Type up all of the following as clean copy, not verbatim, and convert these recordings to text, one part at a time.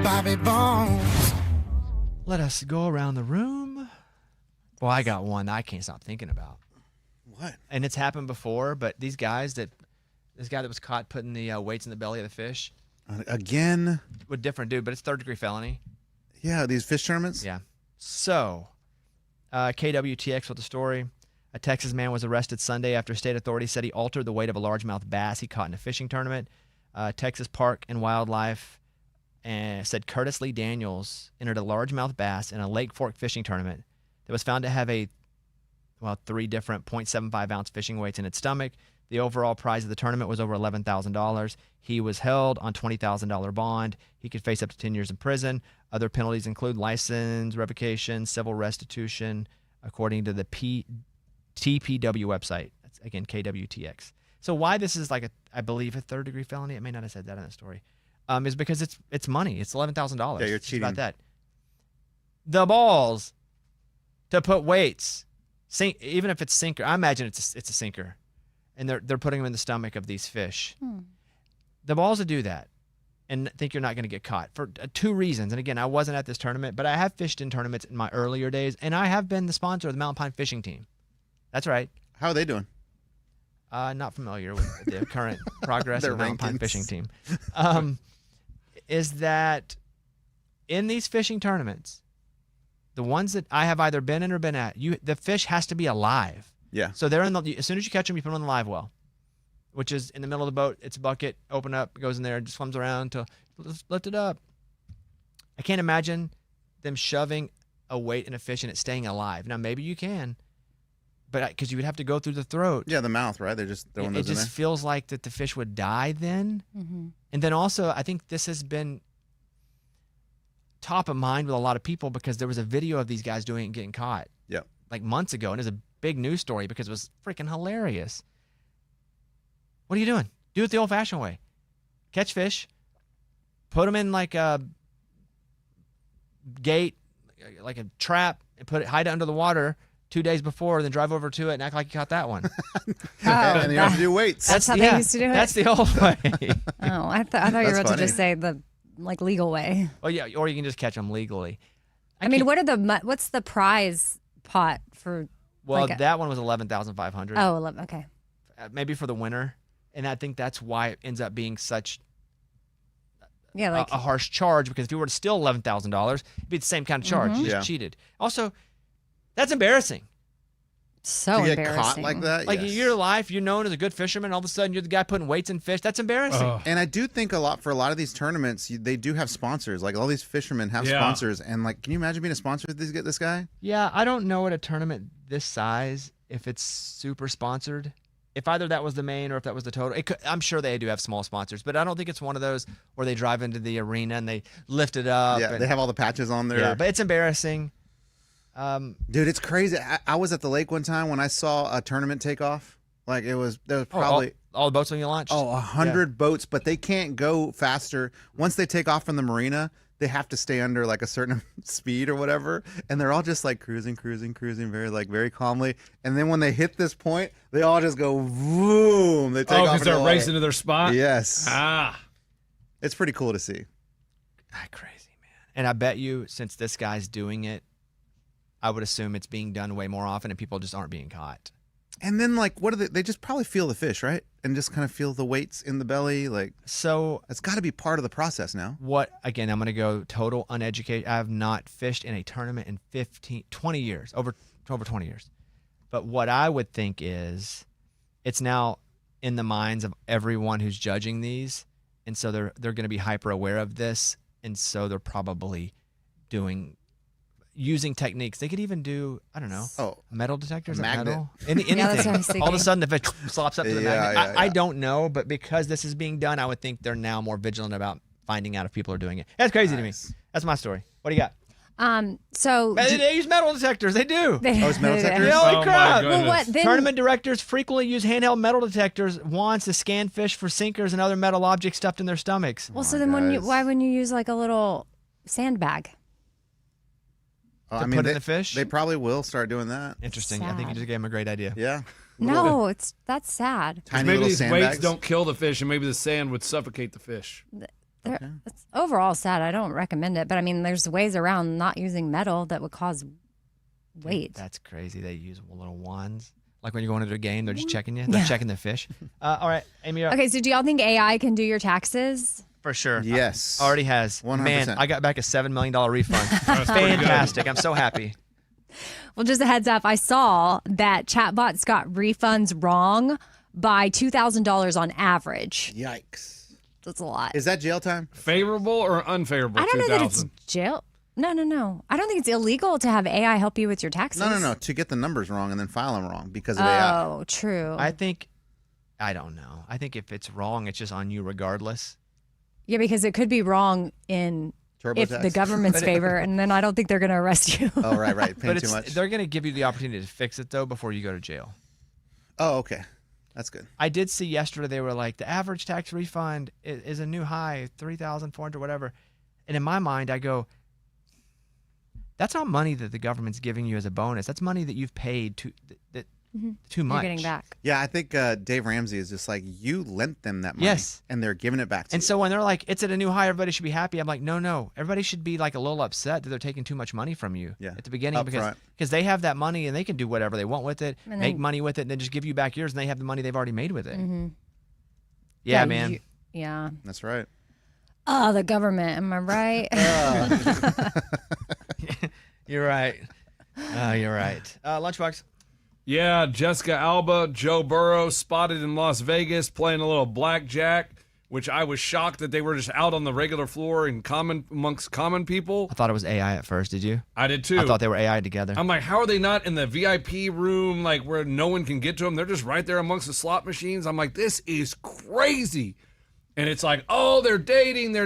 Bobby Bones. Let us go around the room. Well, I got one that I can't stop thinking about. What? And it's happened before, but this guy that was caught putting the weights in the belly of the fish. Again? With different dude, but it's third-degree felony. Yeah, these fish tournaments? Yeah. So, KWTX with the story. A Texas man was arrested Sunday after state authorities said he altered the weight of a largemouth bass he caught in a fishing tournament. Texas Park and Wildlife said Curtis Lee Daniels entered a largemouth bass in a Lake Fork fishing tournament that was found to have 3 different 0.75-ounce fishing weights in its stomach. The overall prize of the tournament was over $11,000. He was held on $20,000 bond. He could face up to 10 years in prison. Other penalties include license revocation, civil restitution, according to the TPW website. That's, again, KWTX. So why this is I believe, a third-degree felony, it may not have said that in the story, is because it's money. It's $11,000. Yeah, you're cheating. About that. The balls to put weights, even if it's sinker. I imagine it's a sinker, and they're putting them in the stomach of these fish. The balls to do that and think you're not going to get caught for 2 reasons. And again, I wasn't at this tournament, but I have fished in tournaments in my earlier days, and I have been the sponsor of the Mountain Pine Fishing Team. That's right. How are they doing? Not familiar with the current progress of the Mountain Pine Fishing Team. Is that in these fishing tournaments, the ones that I have either been in or been at, the fish has to be alive. Yeah. So they're as soon as you catch them, you put them in the live well, which is in the middle of the boat. It's a bucket, open up, goes in there, just swims around until lift it up. I can't imagine them shoving a weight in a fish and it staying alive. Now maybe you can, but because you would have to go through the throat. Yeah, the mouth, right? They're just throwing those in there. It just feels like that the fish would die then. Mm-hmm. And then also, I think this has been top of mind with a lot of people because there was a video of these guys doing it and getting caught. Yeah. Like months ago, and it was a big news story because it was freaking hilarious. What are you doing? Do it the old-fashioned way. Catch fish, put them in like a gate, like a trap, and hide it under the water 2 days before, then drive over to it and act like you caught that one. And you have to do weights. That's how they used to do it? That's the old way. Oh, I thought you were about to just say the legal way. Oh yeah, or you can just catch them legally. I mean, what's the prize pot for? Well, that one was $11,500. Oh, 11. Okay. Maybe for the winner, and I think that's why it ends up being such. Yeah, like a harsh charge, because if you were to steal $11,000, it'd be the same kind of charge. You just cheated. Also, that's embarrassing. So to embarrassing. get caught like that? Like yes. your life, you're known as a good fisherman. All of a sudden, you're the guy putting weights in fish. That's embarrassing. And I do think for a lot of these tournaments, they do have sponsors. Like all these fishermen have sponsors. And can you imagine being a sponsor of this guy? Yeah, I don't know at a tournament this size if it's super sponsored. If either that was the main or if that was the total. I'm sure they do have small sponsors, but I don't think it's one of those where they drive into the arena and they lift it up. Yeah, they have all the patches on there. Yeah, but it's embarrassing. Dude, it's crazy. I was at the lake one time when I saw a tournament take off. Like there was probably all the boats when you launched. 100 boats, but they can't go faster. Once they take off from the marina, they have to stay under like a certain speed or whatever, and they're all just like cruising, very calmly. And then when they hit this point, they all just go boom. They take off because they're racing to their spot. Yes. It's pretty cool to see. Crazy, man. And I bet you, since this guy's doing it, I would assume it's being done way more often, and people just aren't being caught. And then, what do they just probably feel the fish, right? And just kind of feel the weights in the belly. So it's got to be part of the process now. Again, I'm going to go total uneducated. I have not fished in a tournament in 20 years, over 20 years. But what I would think is it's now in the minds of everyone who's judging these. And so they're going to be hyper aware of this. And so they're probably using techniques. They could even do, I don't know, metal detectors. Metal? Anything. That's what I was thinking. All of a sudden, the fish slops up to the magnet. Yeah. I don't know, but because this is being done, I would think they're now more vigilant about finding out if people are doing it. That's crazy to me. That's my story. What do you got? So they use metal detectors. They do. It's metal detectors? Holy crap. Well, Tournament directors frequently use handheld metal detectors, wands to scan fish for sinkers and other metal objects stuffed in their stomachs. Well, so then why wouldn't you use like a little sandbag? To put in the fish? They probably will start doing that. Interesting. Sad. I think you just gave him a great idea. Yeah. No, that's sad. Tiny maybe little these sandbags. weights don't kill the fish, and maybe the sand would suffocate the fish. It's overall sad. I don't recommend it, but I mean, there's ways around not using metal that would cause weight. That's crazy. They use little wands. Like when you're going into a game, they're just checking you. They're checking the fish. All right, Amy. Okay, so do y'all think AI can do your taxes? For sure. Yes. Already has. 100%. Man, I got back a $7 million refund. Fantastic. I'm so happy. Well, just a heads up, I saw that chatbots got refunds wrong by $2,000 on average. Yikes. That's a lot. Is that jail time? Favorable or unfavorable? I don't know that it's 2,000? jail. No. I don't think it's illegal to have AI help you with your taxes. No. To get the numbers wrong and then file them wrong because of AI. Oh, true. I don't know. I think if it's wrong, it's just on you regardless. Yeah, because it could be wrong in if TurboTax? the government's favor, and then I don't think they're going to arrest you. Oh, right. Paying But too much. they're going to give you the opportunity to fix it, though, before you go to jail. Oh, okay. That's good. I did see yesterday they were like, the average tax refund is a new high, $3,400, whatever. And in my mind, I go, that's not money that the government's giving you as a bonus. That's money that you've paid too much. You're getting back. Yeah, I think Dave Ramsey is just like, you lent them that money. Yes. And they're giving it back to you. And so when they're like, it's at a new high, everybody should be happy. I'm like, no. Everybody should be like a little upset that they're taking too much money from you at the beginning because they have that money and they can do whatever they want with it, And make then- money with it, and then just give you back yours, and they have the money they've already made with it. Mm-hmm. Yeah, man. Yeah. That's right. Oh, the government. Am I right? You're right. You're right. Lunchbox. Yeah, Jessica Alba, Joe Burrow spotted in Las Vegas playing a little blackjack, which I was shocked that they were just out on the regular floor and amongst common people. I thought it was AI at first. Did you? I did too. I thought they were AI together. I'm like, how are they not in the VIP room, like where no one can get to them? They're just right there amongst the slot machines. I'm like, this is crazy. And it's like, oh, they're dating. They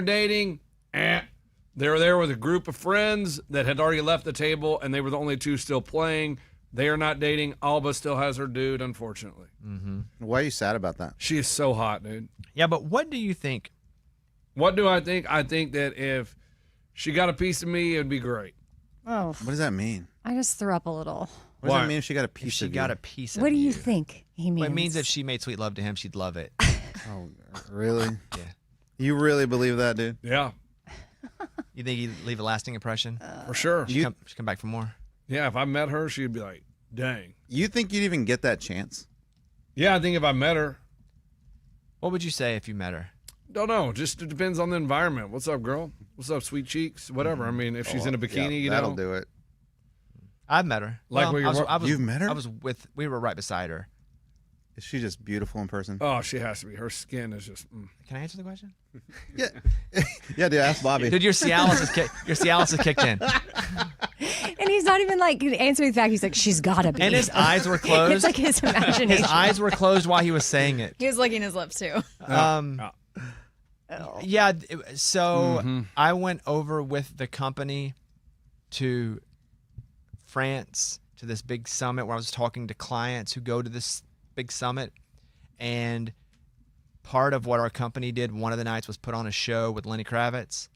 were there with a group of friends that had already left the table, and they were the only two still playing. They are not dating. Alba still has her dude, unfortunately. Mm-hmm. Why are you sad about that? She is so hot, dude. Yeah, but what do you think? What do I think? I think that if she got a piece of me, it'd be great. Oh, What does that mean? I just threw up a little. What does Why? that mean if she got a If piece she of got you? a piece of What do you you think he means? Well, it means if she made sweet love to him, she'd love it. Oh, really? Yeah. You really believe that, dude? Yeah, You think he'd leave a lasting impression? for sure. She'd come back for more. Yeah, if I met her, she'd be like, dang. You think you'd even get that chance? Yeah, I think if I met her, What would you say if you met her? don't know. Just it depends on the environment. What's up, girl? What's up, sweet cheeks? Whatever. I mean, if she's in a bikini, you that'll know. do it. I've met her. Like Well, where you're I was, You've met her? We were right beside her. Is she just beautiful in person? Oh, she has to be. Her skin is just. Can I answer the question? Yeah. Yeah, dude, ask Bobby. Dude, your Cialis is kicked in. And he's not even like answering the fact. He's like, she's gotta be. And his eyes were It's closed. like his imagination. His eyes were closed while he was saying it. He was licking his lips too. Yeah, so Mm-hmm. I went over with the company to France to this big summit where I was talking to clients who go to this big summit, and part of what our company did one of the nights was put on a show with Lenny Kravitz.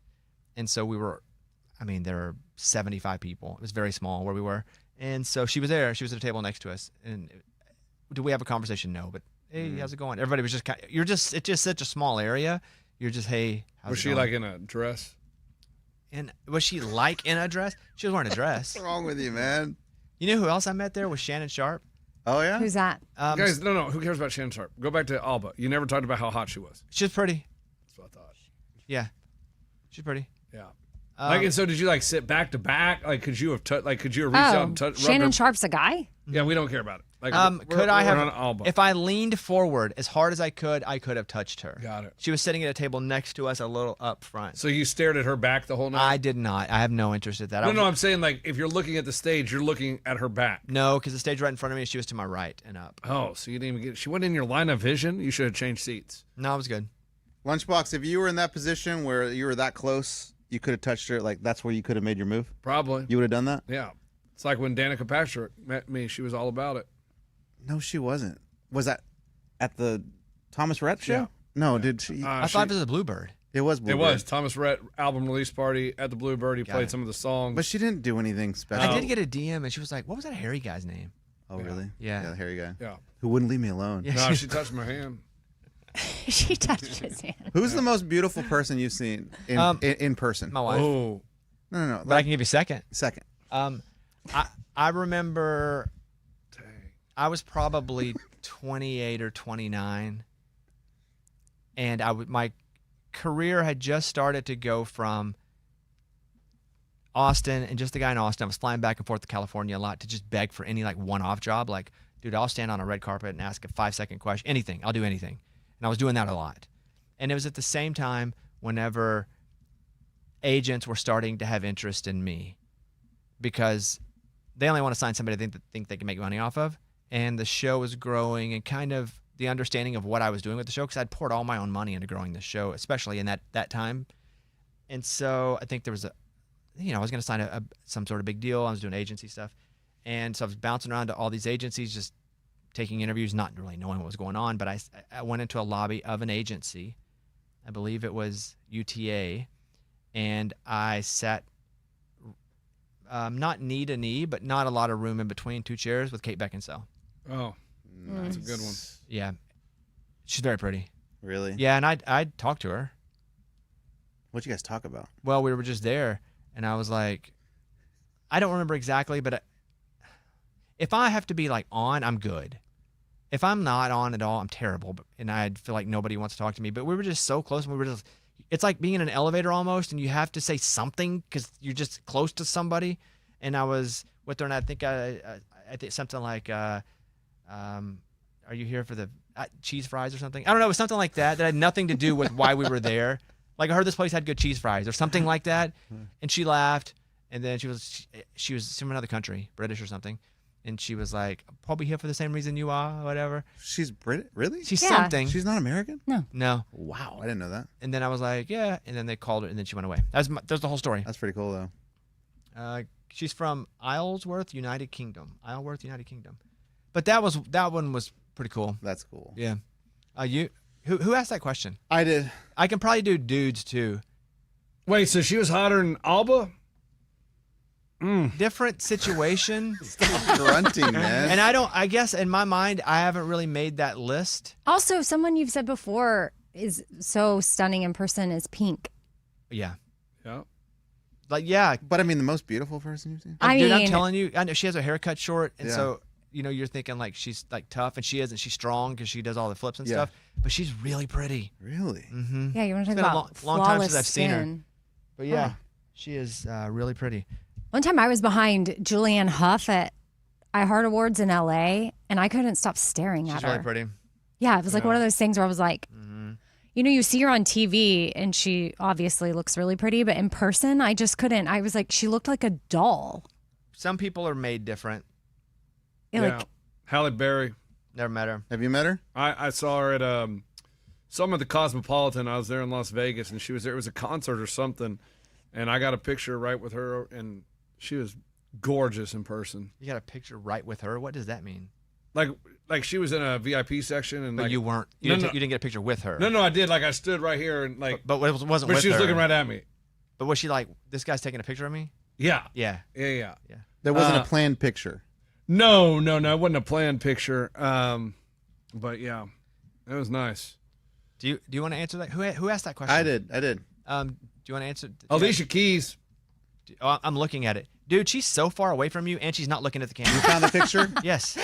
And so there were 75 people. It was very small where we were. And so she was there. She was at a table next to us. And did we have a conversation? No. But hey, how's it going? Everybody was just it's just such a small area. You're just, hey, how's Was it she going? like in a dress? And was she like in a dress? She was wearing a dress. What's wrong with you, man? You know who else I met there was Shannon Sharp. Oh, yeah? Who's that? Guys, no. Who cares about Shannon Sharp? Go back to Alba. You never talked about how hot she was. She's pretty. That's what I thought. Yeah, she's pretty. Yeah. And so did you like sit back to back? Like, could you have reached out Oh, and touched? Shannon Sharp's a guy? Yeah, we don't care about it. Like, Could I we're on have? Alba. If I leaned forward as hard as I could have touched her. Got it. She was sitting at a table next to us, a little up front. So you stared at her back the whole night? I did not. I have no interest in that. No, I'm saying like if you're looking at the stage, you're looking at her back. No, because the stage right in front of me, she was to my right and up. Oh, so you didn't even get. She wasn't in your line of vision. You should have changed seats. No, it was good. Lunchbox, if you were in that position where you were that close, you could have touched her, like that's where you could have made your move? Probably. You would have done that? Yeah. It's like when Danica Patrick met me. She was all about it. No, she wasn't. Was that at the Thomas Rhett show? Yeah. No, did she? I thought it was a Bluebird. It was It Bluebird. was Thomas Rhett album release party at the Bluebird. He Got played it. some of the songs. But she didn't do anything special. I did get a DM, and she was like, "What was that hairy guy's name?" Oh, really? Yeah. Yeah, the hairy guy. Yeah. Who wouldn't leave me alone. Yeah. No, she touched my hand. She touched his hand. Who's the most beautiful person you've seen in person? My wife. Oh, No. But I can give you a second. Second. I remember dang. I was probably 28 or 29, and my career had just started to go from Austin and just the guy in Austin. I was flying back and forth to California a lot to just beg for any like one-off job. Like, dude, I'll stand on a red carpet and ask a 5-second question. Anything. I'll do anything. And I was doing that a lot. And it was at the same time whenever agents were starting to have interest in me because they only want to sign somebody they think they can make money off of. And the show was growing and kind of the understanding of what I was doing with the show because I'd poured all my own money into growing the show, especially in that time. And so I think there was I was going to sign some sort of big deal. I was doing agency stuff. And so I was bouncing around to all these agencies, just taking interviews, not really knowing what was going on. But I went into a lobby of an agency. I believe it was UTA. And I sat not knee to knee, but not a lot of room in between, 2 chairs with Kate Beckinsale. Oh, that's a good one. Yeah. She's very pretty. Really? Yeah, and I'd talk to her. What'd you guys talk about? Well, we were just there, and I was like, I don't remember exactly, but if I have to be like on, I'm good. If I'm not on at all, I'm terrible, and I'd feel like nobody wants to talk to me. But we were just so close, and we were just, it's like being in an elevator almost, and you have to say something because you're just close to somebody. And I was with her, and I think something like, are you here for the cheese fries or something? I don't know. It was something like that had nothing to do with why we were there. Like I heard this place had good cheese fries or something like that. And she laughed. And then she was from another country, British or something. And she was like, probably here for the same reason you are, or whatever. She's British? Really? She's Yeah. something. She's not American? No. Wow, I didn't know that. And then I was like, yeah. And then they called her, and then she went away. That was the whole story. That's pretty cool, though. She's from Isleworth, United Kingdom. But that one was pretty cool. That's cool. Yeah. Who asked that question? I did. I can probably do dudes too. Wait, so she was hotter than Alba? Different situation. Stop grunting, man. And I guess in my mind, I haven't really made that list. Also, someone you've said before is so stunning in person is Pink. Yeah. Yeah. Like, yeah. But I mean, the most beautiful person you've seen? I Dude, I'm mean- telling you, I know she has her hair cut short. And Yeah. so, you're thinking like she's like tough, and she isn't. She's strong because she does all the flips and Yeah. stuff. But she's really pretty. Really? Mm-hmm. Yeah, you want to It's talk been a about long time flawless since I've seen her. skin. But yeah, she is really pretty. One time I was behind Julianne Hough at iHeart Awards in LA, and I couldn't stop staring at She's her. really pretty. Yeah, it was like Yeah. one of those things where I was like, Mm-hmm. you see her on TV, and she obviously looks really pretty, but in person, I just couldn't. I was like, she looked like a doll. Some people are made different. Yeah, Yeah. like, Halle Berry. Never met her. Have you met her? I saw her at some of the Cosmopolitan. I was there in Las Vegas, and she was there. It was a concert or something, and I got a picture right with her, and she was gorgeous in person. You got a picture right with her. What does that mean? Like she was in a VIP section, and But like you weren't. No, You no. didn't get a picture with her. No, I did. Like I stood right here, and like, But it wasn't but with she was her. looking right at me. But was she like, this guy's taking a picture of me? Yeah, Yeah. yeah. There wasn't Uh, a planned picture. No, it wasn't a planned picture. But yeah, it was nice. Do you want to answer that? Who asked that question? I did. Do you want to answer? Alicia Keys. Oh, I'm looking at it. Dude, she's so far away from you, and she's not looking at the You camera. found the picture? Yes.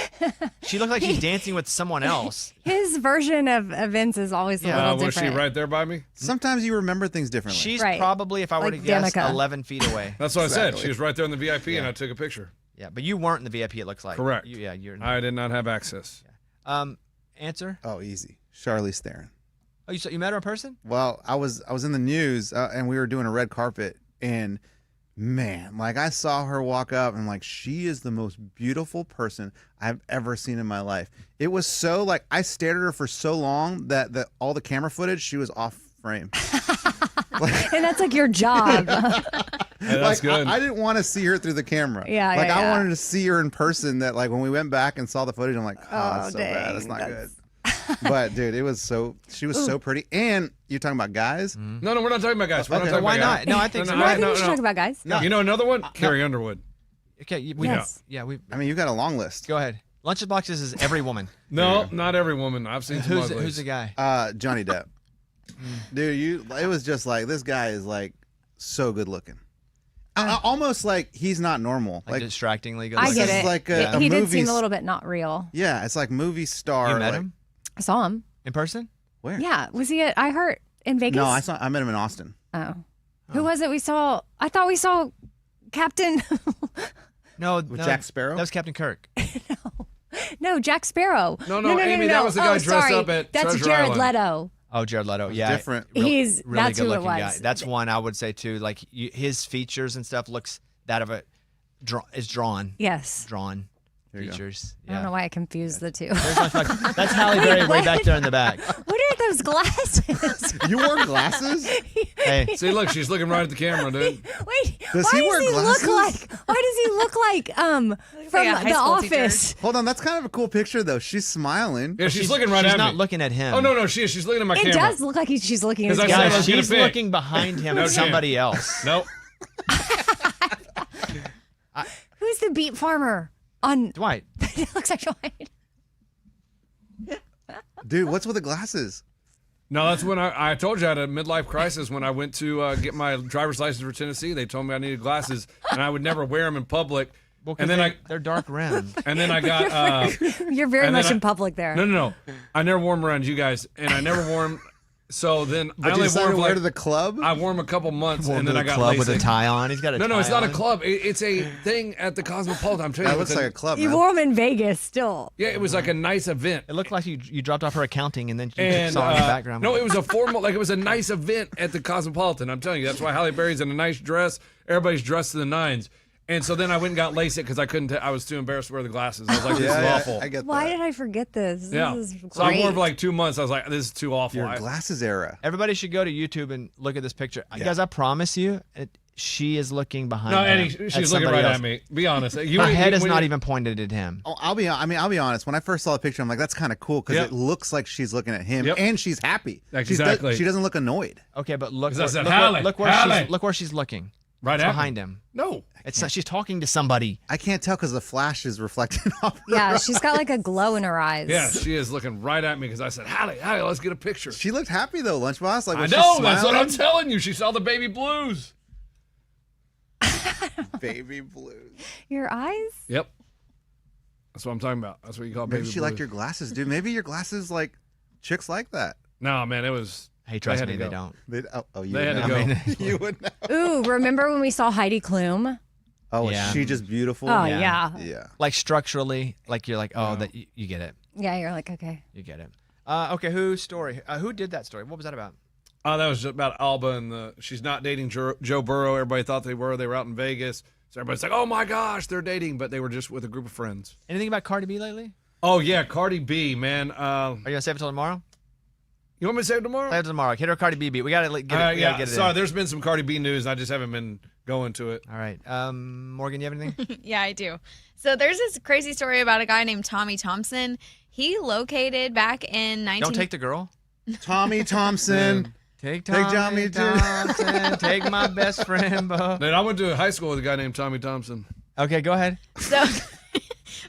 She looked like she's dancing with someone else. his version of events is always a Yeah. little Was she different. right there by me? Sometimes you remember things differently. She's Right. probably, if I were Like to guess, Danica. 11 feet away. That's what I said. Exactly. She was right there in the VIP, and Yeah. I took a picture. Yeah, but you weren't in the VIP, it looks like. Correct. You're. I did not have access. Answer? Oh, easy. Charlize Theron. Oh, you met her in person? Well, I was in the news, and we were doing a red carpet, and man, like I saw her walk up, and like she is the most beautiful person I've ever seen in my life. It was so like I stared at her for so long that all the camera footage she was off frame. And that's like your job. Hey, that's Like, good. I didn't want to see her through the camera. Yeah, like yeah, I yeah. wanted to see her in person. That like when we went back and saw the footage, I'm like, oh, that's so bad. That's dang, not that's- good. But dude, she was so pretty. And you're talking about guys. No, we're not talking about guys. We're Okay. not talking Why about not? guys. No, I think so. Well, I think we should talk about guys. No. You know another one? Carrie Underwood. Okay, Yes. yeah, we. I mean, you got a long list. Go ahead. Lunchboxes is every woman. No, not every woman. I've seen some uglies. Who's the guy? Johnny Depp. Dude, it was just like, this guy is like so good looking. Almost like he's not normal. Like distractingly good. I looking? get This it. is like a He did movie seem a little bit not real. Yeah, it's like movie star. You met like- him I saw him. in person? Where? Yeah. Was he I heard in Vegas? No, I met him in Austin. Oh. Who was it we saw? I thought we saw Captain. No, With Jack Sparrow? That was Captain Kirk. No, Jack Sparrow. No, Amy, that was the guy dressed sorry. up at That's Treasure Jared Island. Leto. Oh, Jared Leto. Yeah, Different. He's really that's good who it looking was. guy. That's one I would say too. Like his features and stuff looks that of a is drawn. Yes. Drawn There you go. features. I don't know Yeah. why I confused the two. There's my fuck- That's Halle Berry way back there in the back. What are those glasses? You wore glasses? Hey, See, look, she's looking right at the camera, dude. Wait, Does why he does wear he glasses? look like? Why does he look like from like a high The school teacher. Office? Hold on, that's kind of a cool picture though. She's smiling. Yeah, she's looking right she's at not me. looking at him. Oh, no, she is. She's looking at my It camera. does look like she's looking at his 'Cause I said camera. let's get a She's pic. looking behind him No at somebody else. Nope. Who's the beet farmer on? Dwight. It looks like Dwight. Dude, what's with the glasses? No, that's when I told you I had a midlife crisis when I went to get my driver's license for Tennessee. They told me I needed glasses, and I would never wear them in public. Well, and then they're dark rimmed. and then I got You're very And much then in public there. no. I never wore them around you guys, and I never wore them. So then I But you only wore decided to them wear to the club? I wore them a couple months, Wore and to then the I got club LASIK. with a tie on. He's got a No, it's tie not a on. club. It's a thing at the Cosmopolitan. I'm telling That you, looks it's like a club, You man. wore them in Vegas still. yeah, it was like a nice event. It looked like you dropped off her accounting and then you And saw in the background. no, it was a formal, like it was a nice event at the Cosmopolitan. I'm telling you, that's why Halle Berry's in a nice dress. Everybody's dressed to the nines. And so then I went and got LASIK because I couldn't. I was too embarrassed to wear the glasses. I was like, this is awful. I get Why that. did I forget this? Yeah. This is great. So I wore it for like 2 months. I was like, this is too awful. Your glasses era. Everybody should go to YouTube and look at this picture. Guys, I promise you, she is looking behind No, him Eddie, at she's looking somebody right else. at me. Be honest. Her head is not even pointed at him. Oh, I'll be honest. When I first saw the picture, I'm like, that's kind of cool because Yep. it looks like she's looking at him Yep. and she's happy. Exactly. She doesn't look annoyed. Okay, but look, 'Cause I said, look, Halle, look Halle. where she's looking. Right It's at behind me. him. No. It's not, she's talking to somebody. I can't tell because the flash is reflecting off. her Yeah, eyes. she's got like a glow in her eyes. Yeah, she is looking right at me because I said, Halle, let's get a picture. She looked happy though, Lunchbox. Like I was know. she That's what I'm smiling? telling you. She saw the baby blues. Baby blues. Your eyes? Yep. That's what I'm talking about. That's what you call Maybe baby she blues. liked your glasses, dude. Maybe your glasses like chicks like that. No, man, it was. Hey, trust had me, to they go. don't. You They would had to know. go. You would know. Ooh, remember when we saw Heidi Klum? Oh, Yeah. is she just beautiful? Oh, Yeah. yeah. Yeah. Like structurally, like you're like, oh, that you get it. Yeah, you're like, okay. You get it. Okay, whose story? Who did that story? What was that about? Oh, that was just about Alba and she's not dating Joe Burrow. Everybody thought they were. They were out in Vegas. So everybody's like, oh my gosh, they're dating, but they were just with a group of friends. Anything about Cardi B lately? Oh, yeah, Cardi B, man. Are you gonna save it till tomorrow? You want me to say it tomorrow? Save it tomorrow. Hit her Cardi B beat. We gotta get it. Yeah, We gotta get it sorry, in. there's been some Cardi B news. I just haven't been going to it. All right. Morgan, you have anything? Yeah, I do. So there's this crazy story about a guy named Tommy Thompson. He located back in 19... Don't take the girl. Tommy Thompson. Take Tommy Thompson. Take my best friend, Bo. Dude, I went to high school with a guy named Tommy Thompson. Okay, go ahead. So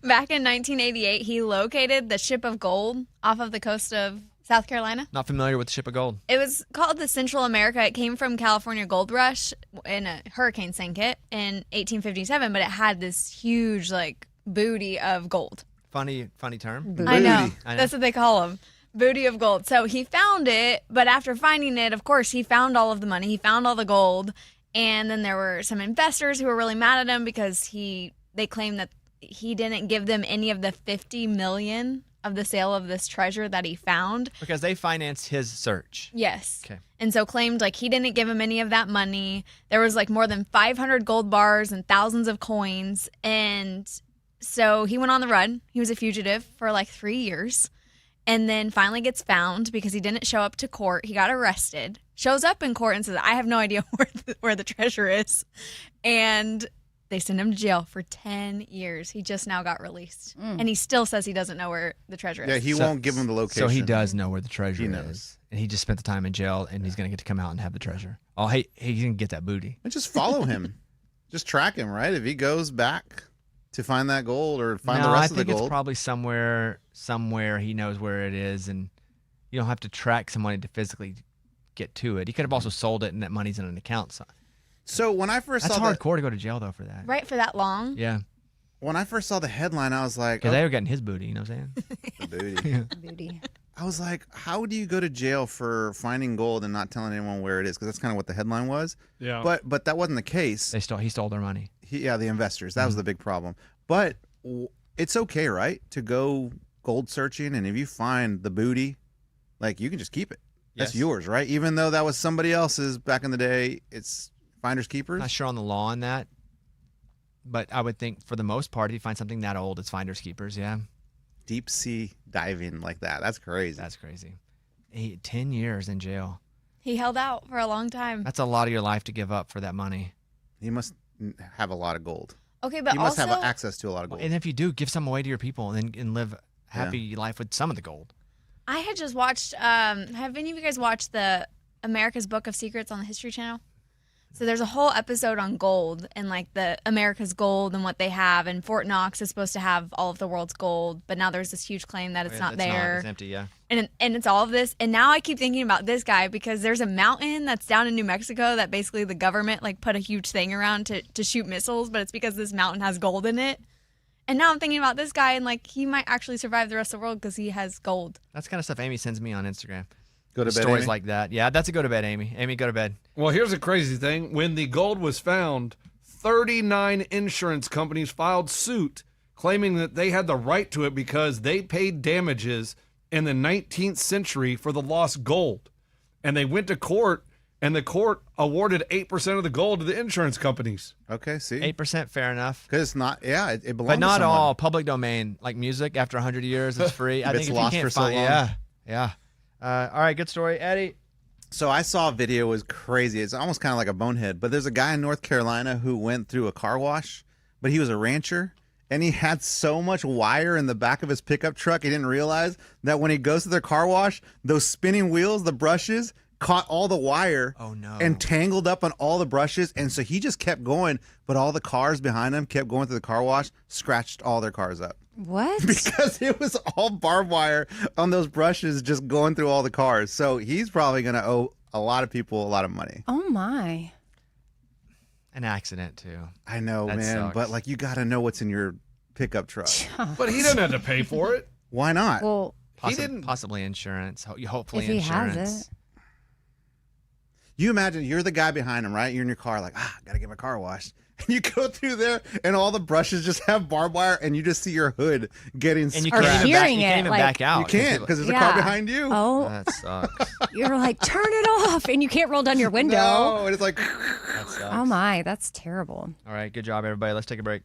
back in 1988, he located the ship of gold off of the coast of South Carolina. Not familiar with the Ship of Gold. It was called the Central America. It came from California Gold Rush and a hurricane sank it in 1857, but it had this huge like booty of gold. Funny term. I know. I know. That's what they call them. Booty of gold. So he found it, but after finding it, of course, he found all of the money. He found all the gold. And then there were some investors who were really mad at him because they claimed that he didn't give them any of the $50 million of the sale of this treasure that he found. Because they financed his search. Yes. Okay. And so claimed like he didn't give him any of that money. There was like more than 500 gold bars and thousands of coins. And so he went on the run. He was a fugitive for like 3 years. And then finally gets found because he didn't show up to court. He got arrested. Shows up in court and says, I have no idea where the treasure is. And they sent him to jail for 10 years. He just now got released. And he still says he doesn't know where the treasure is. Yeah, he won't give him the location. So he does know where the treasure He is. knows. And he just spent the time in jail, and he's going to get to come out and have the treasure. Oh, hey, he's going to get that booty. And just follow him. Just track him, right? If he goes back to find that gold or find no, the rest I of the think gold? it's probably somewhere he knows where it is, and you don't have to track somebody to physically get to it. He could have also sold it, and that money's in an account. So when I first That's saw that, hardcore to go to jail though for that. Right for that long. Yeah, when I first saw the headline, I was like, because they were getting his booty. You know what I'm saying? the booty. Booty. I was like, how do you go to jail for finding gold and not telling anyone where it is? Because that's kind of what the headline was. Yeah. But that wasn't the case. He stole their money. The investors. That was the big problem. But it's okay, right, to go gold searching, and if you find the booty, like, you can just keep it. That's Yes. yours, right? Even though that was somebody else's back in the day, it's finders keepers. Not sure on the law on that, but I would think for the most part, if you find something that old, it's finders keepers. Yeah, Deep sea diving like that. That's crazy. that's crazy. 10 years in jail. He held out for a long time. That's a lot of your life to give up for that money. He must have a lot of gold. Okay, but He must also, have access to a lot of gold. And if you do, give some away to your people and live a happy life with some of the gold. I had just watched. Have any of you guys watched the America's Book of Secrets on the History Channel? So there's a whole episode on gold and like the America's gold and what they have. And Fort Knox is supposed to have all of the world's gold, but now there's this huge claim that it's not there. It's empty. Yeah. And it's all of this. And now I keep thinking about this guy because there's a mountain that's down in New Mexico that basically the government like put a huge thing around to shoot missiles, but it's because this mountain has gold in it. And now I'm thinking about this guy and like he might actually survive the rest of the world because he has gold. That's kind of stuff Amy sends me on Instagram. Go to bed, Stories Amy? like that. Yeah, that's a go to bed, Amy. Amy, go to bed. Well, here's a crazy thing. When the gold was found, 39 insurance companies filed suit claiming that they had the right to it because they paid damages in the 19th century for the lost gold. And they went to court, and the court awarded 8% of the gold to the insurance companies. Okay, see? 8%, fair enough. Because it's not, it belongs But to not someone. all public domain, like music. After 100 years, it's free. I If think it's if lost you can't for so find, long. yeah. All right, good story, Eddie. So I saw a video. It was crazy. It's almost kind of like a bonehead. But there's a guy in North Carolina who went through a car wash, but he was a rancher, and he had so much wire in the back of his pickup truck, he didn't realize that when he goes to their car wash, those spinning wheels, the brushes, caught all the wire and tangled up on all the brushes. And so he just kept going, but all the cars behind him kept going through the car wash, scratched all their cars up. What? Because it was all barbed wire on those brushes just going through all the cars. So he's probably going to owe a lot of people a lot of money. Oh my. An accident, too. I know, That man. sucks. But like, you got to know what's in your pickup truck. But he didn't have to pay for it. Why not? Well, Possibly insurance. Hopefully if he insurance. has it. You imagine you're the guy behind him, right? You're in your car like, got to get my car washed. And you go through there and all the brushes just have barbed wire and you just see your hood getting And you Or can't scratched. hearing even it, like- back out. You can't because there's a car behind you. Oh, That sucks. you're like, turn it off. And you can't roll down your window. No, and it's like... That sucks. Oh my, that's terrible. All right, good job, everybody. Let's take a break.